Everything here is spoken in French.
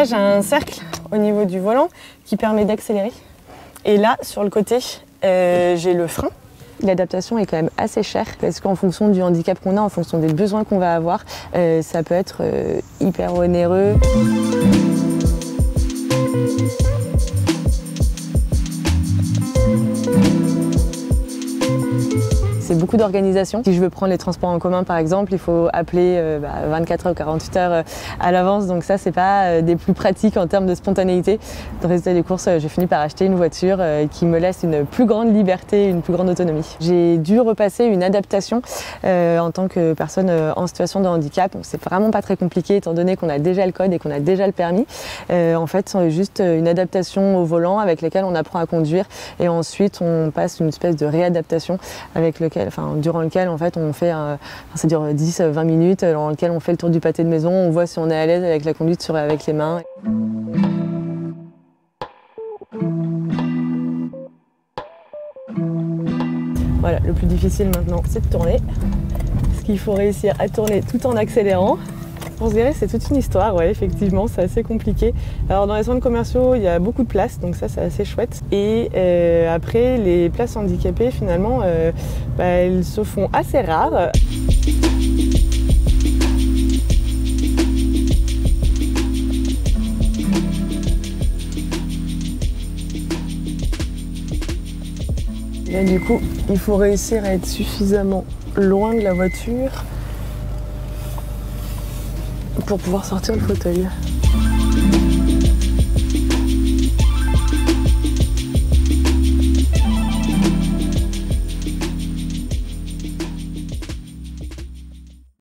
j'ai un cercle au niveau du volant qui permet d'accélérer. Et là, sur le côté, j'ai le frein. L'adaptation est quand même assez chère parce qu'en fonction du handicap qu'on a, en fonction des besoins qu'on va avoir, ça peut être hyper onéreux. C'est beaucoup d'organisation. Si je veux prendre les transports en commun par exemple, il faut appeler 24 heures ou 48 heures à l'avance. Donc ça, c'est pas des plus pratiques en termes de spontanéité. Dans le résultat des courses, j'ai fini par acheter une voiture qui me laisse une plus grande liberté, une plus grande autonomie. J'ai dû repasser une adaptation en tant que personne en situation de handicap. Donc c'est vraiment pas très compliqué étant donné qu'on a déjà le code et qu'on a déjà le permis. En fait, c'est juste une adaptation au volant avec laquelle on apprend à conduire et ensuite on passe une espèce de réadaptation avec lequel durant lequel en fait on fait, ça dure 10-20 minutes, dans lequel on fait le tour du pâté de maison, on voit si on est à l'aise avec la conduite avec les mains. Voilà, le plus difficile maintenant c'est de tourner, parce qu'il faut réussir à tourner tout en accélérant. Pour se garer, c'est toute une histoire, ouais, effectivement, c'est assez compliqué. Alors dans les centres commerciaux, il y a beaucoup de places, donc ça c'est assez chouette. Et après, les places handicapées, finalement, elles se font assez rares. Là, du coup, il faut réussir à être suffisamment loin de la voiture pour pouvoir sortir le fauteuil.